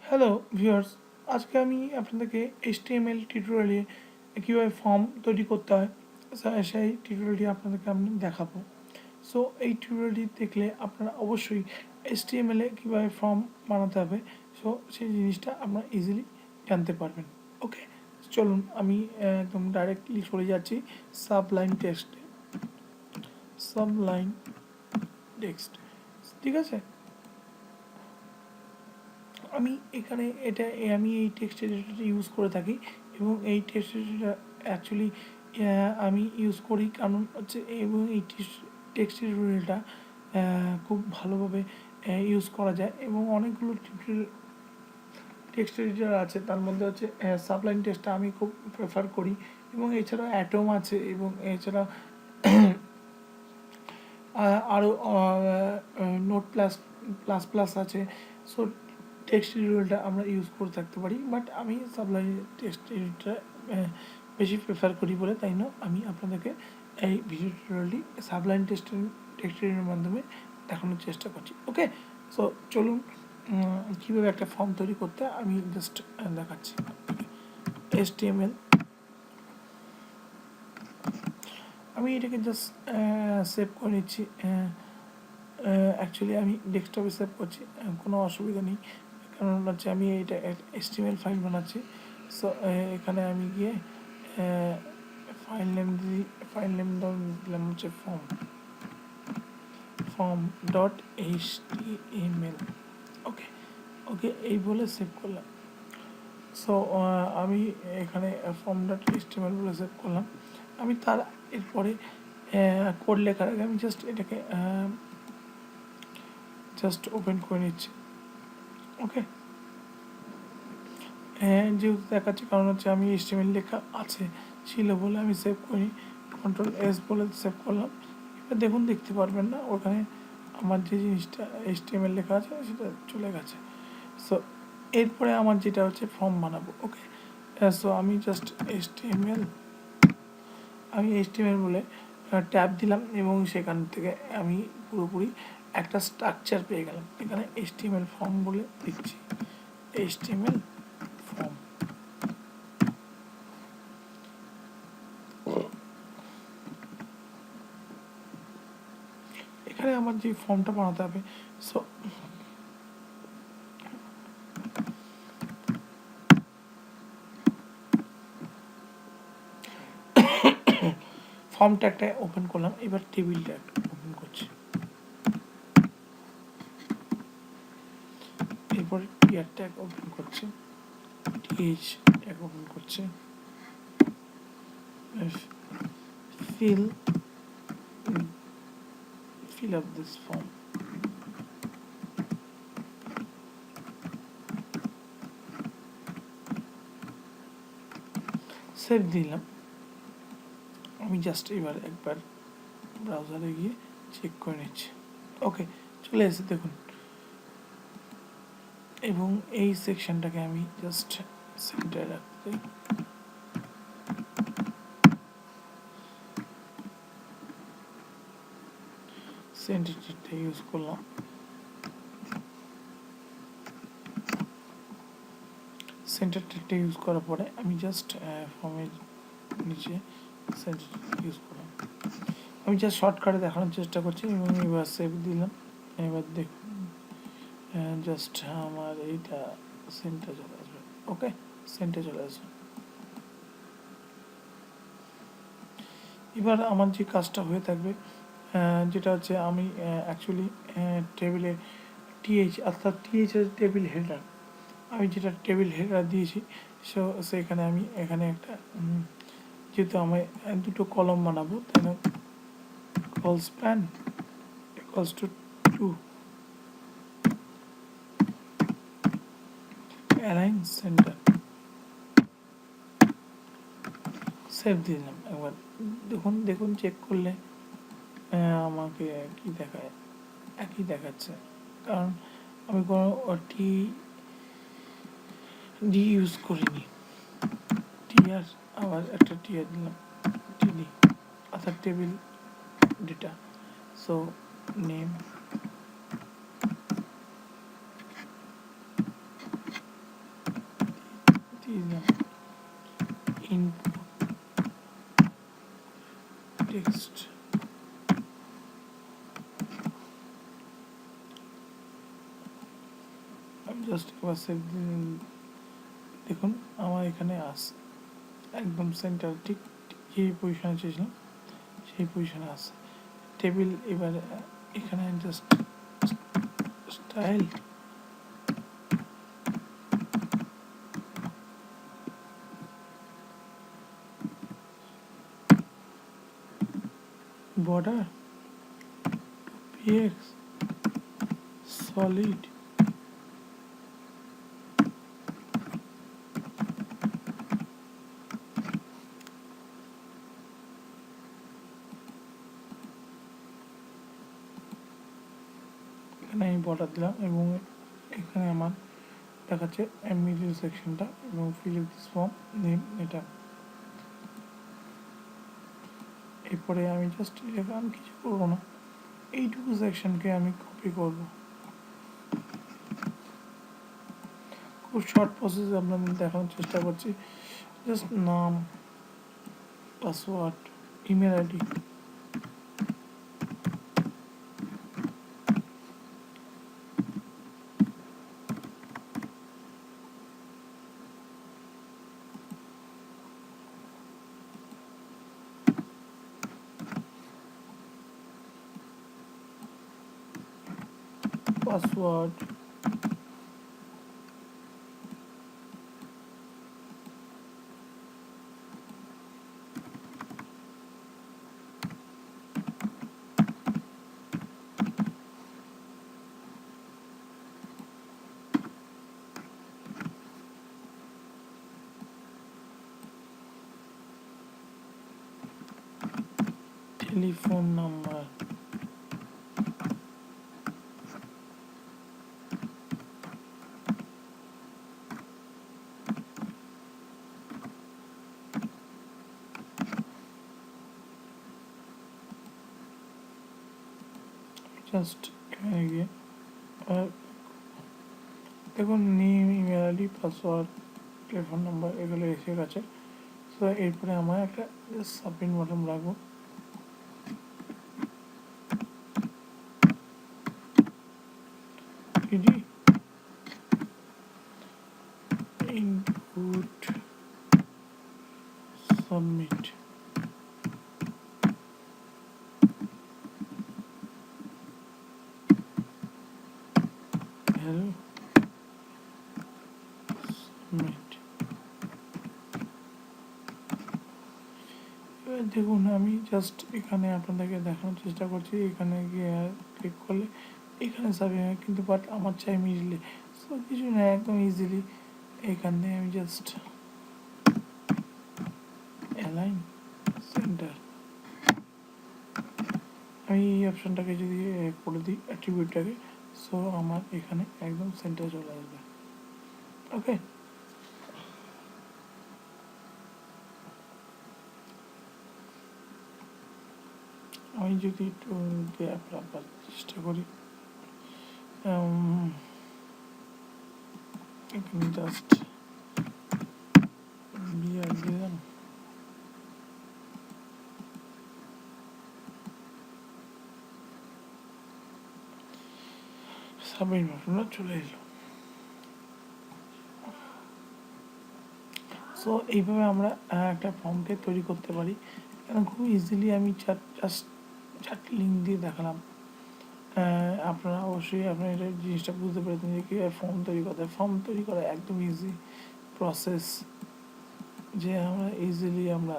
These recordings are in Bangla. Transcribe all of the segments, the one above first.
হ্যালো ভিউয়ার্স, আজকে আমি আপনাদেরকে HTML টিউটোরিয়ালে কীভাবে ফর্ম তৈরি করতে হয় সেই টিউটোরিয়ালটি আপনাদেরকে আমি দেখাবো। সো এই টিউটোরিয়ালটি দেখলে আপনারা অবশ্যই HTML এ কীভাবে ফর্ম বানাতে হবে সো সেই জিনিসটা আপনারা ইজিলি জানতে পারবেন। ওকে, চলুন আমি একদম ডাইরেক্টলি চলে যাচ্ছি সাবলাইন টেক্সট। ঠিক আছে, আমি এখানে আমি এই টেক্সট এডিটরটা ইউজ করে থাকি এবং এই টেক্সট এডিটর অ্যাকচুয়ালি আমি ইউজ করি কারণ হচ্ছে এবং এই টেক্সট এডিটরটা খুব ভালোভাবে ইউজ করা যায় এবং অনেকগুলো টেক্সট এডিটর আছে, তার মধ্যে হচ্ছে সাবলাইন টেক্সটটা আমি খুব প্রেফার করি এবং এছাড়াও অ্যাটম আছে এবং এছাড়া আরও নোট প্লাস প্লাস আছে। সো টেক্সট এডিটরটা আমরা ইউজ করে থাকতে পারি, বাট আমি সাবলাইন টেক্সট এডিটরটা বেশি প্রেফার করি বলে তাই না আমি আপনাদেরকে এই ভিডিও টিউটোরিয়ালটি সাবলাইন টেক্সট এডিটরের মাধ্যমে দেখানোর চেষ্টা করছি। ওকে, সো চলুন কীভাবে একটা ফর্ম তৈরি করতে আমি জাস্ট দেখাচ্ছি। HTML, আমি এটাকে জাস্ট সেভ করে নিচ্ছি। অ্যাকচুয়ালি আমি ডেস্কটপে সেভ করছি, কোনো অসুবিধা নেই, কারণ হচ্ছে আমি এটা HTML ফাইল বানাচ্ছি। সো এখানে আমি গিয়ে ফাইল নেম দিলাম হচ্ছে ফর্ম ডট HTML। ওকে ওকে এই বলে সেভ করলাম। সো আমি এখানে ফর্ম ডট HTML বলে সেভ করলাম। আমি তার এরপরে কোড লেখার আগে আমি জাস্ট এটাকে জাস্ট ওপেন করে নিচ্ছি। ওকে, যেহেতু দেখাচ্ছি কারণ হচ্ছে আমি HTML লেখা ছিল বলে আমি সেভ করি, Ctrl+S বলে সেভ করলাম। এবার দেখুন, দেখতে পারবেন না ওখানে আমার যে জিনিসটা HTML লেখা আছে সেটা চলে গেছে। সো এরপরে আমার যেটা হচ্ছে ফর্ম বানাবো। ওকে, সো আমি জাস্ট HTML বলে ট্যাব দিলাম এবং সেখান থেকে আমি পুরোপুরি একটা স্ট্রাকচার পেয়ে গেলাম। এখানে HTML ফর্ম বলে দিচ্ছি, HTML ফর্ম। এখানে আমার যে ফর্মটা বানাতে হবে, সো ফর্ম ট্যাগটা ওপেন করলাম, এবার টেবিল ট্যাগ ওপেন করছি, এরপর টিয়ার ট্যাগ ওপেন করছি, টিএইচ ট্যাগ ওপেন করছি, fill up this form। Save দিলাম। আমি জাস্ট এবার একবার ব্রাউজারে গিয়ে চেক করে নিচ্ছি। ওকে, চলে এসে দেখুন, এবং এই সেকশনটাকে আমি জাস্ট সেন্টারে রাখতে সেন্টারটা ইউজ করলাম। সেন্টারটা ইউজ করার পরে আমি জাস্ট ফর্মের নিচে সেন্টারটা ইউজ করলাম। আমি জাস্ট শর্টকাটে দেখানোর চেষ্টা করছি এবং এবার সেভ দিলাম। এবার দেখুন জাস্ট আমার এইটা সেন্টার চলে আসবে। ওকে, সেন্টার চলে আসবে। এবার আমার যে কাজটা হয়ে থাকবে যেটা হচ্ছে আমি অ্যাকচুয়ালি টেবিলে টিএইচ অর্থাৎ টিএইচের টেবিল হেডার, আমি যেটা টেবিল হেডার দিয়েছি সো সেখানে আমি এখানে একটা যেহেতু আমি দুটো কলম বানাবো তাই না, call span equals to 2, align centre, save দিলাম। একবার দেখুন চেক করলে আমাকে কি দেখায়, একই দেখাচ্ছে, কারণ আমি কোনো ডি ইউজ করিনি। টিআর, আবার একটা টিআর দিলাম, টিডি অর্থাৎ table data. So name, input text আমি জাস্ট একবার সেভ দেখুন আমার এখানে আসে একদম সেন্টার ঠিক যে পজিশনে চেয়েছিলাম সেই পজিশনে আসে টেবিল এবার এখানে just style border px solid এখানে আমি বর্ডার দিলাম এবং এখানে আমার দেখাচ্ছে মিডল সেকশনটা এবং ফিল দিস ফর্ম নেম এটা এরপরে আমি জাস্ট আমি কিছু করবো না এইটুকু সেকশনকে আমি কপি করব খুব শর্ট প্রসেস আপনাদের দেখানোর চেষ্টা করছি জাস্ট নাম password email ID password telephone number just এখানে গিয়ে দেখুন name email ID password telephone number এগুলো এসে গেছে সো এরপরে আমার একটা সাবমিট বাটন রাখবো PD input submit hello submit দেখুন আমি জাস্ট এখানে আপনাদেরকে দেখানোর চেষ্টা করছি এখানে গিয়ে ক্লিক করলে এখানে সাবমিট কিন্তু বাট আমার চাই মিডলে সো কিছু না একদম ইজিলি এখান থেকে আমি জাস্ট অ্যালাইন সেন্টার আমি এই অপশানটাকে যদি করে দিই অ্যাট্রিবিউটটাকে সো আমার এখানে একদম সেন্টার চলে আসবে ওকে আমি যদি একটু গ্যাপ রাখবার চেষ্টা করি এখানে জাস্ট বিয়ার দিলাম সাবমিট বাটনটা চলে এলো সো এইভাবে আমরা একটা ফর্মকে তৈরি করতে পারি খুব ইজিলি আমি চারটি লিঙ্ক দিয়ে দেখালাম আপনারা অবশ্যই আপনারা এটা জিনিসটা বুঝতে পেরেছেন যে কীভাবে ফর্ম তৈরি করতে হয় ফর্ম তৈরি করা একদম ইজি প্রসেস যে আমরা ইজিলি আমরা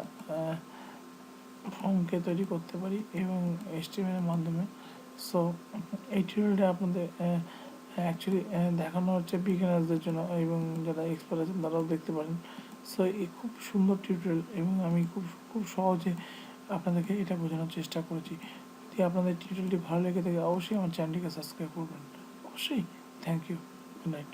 ফর্মকে তৈরি করতে পারি এবং HTML এর মাধ্যমে সো এই টিউটোরিয়ালটা আপনাদের অ্যাকচুয়ালি দেখানো হচ্ছে বিগিনার্সদের জন্য এবং যারা এক্সপার্ট আছেন তারাও দেখতে পারেন সো এই খুব সুন্দর টিউটোরিয়াল এবং আমি খুব সহজে আপনাদেরকে এটা বোঝানোর চেষ্টা করেছি যদি আপনাদের টিউটোরিয়ালটি ভালো লেগে থাকে অবশ্যই আমার চ্যানেলটিকে সাবস্ক্রাইব করবেন অবশ্যই থ্যাংক ইউ গুড নাইট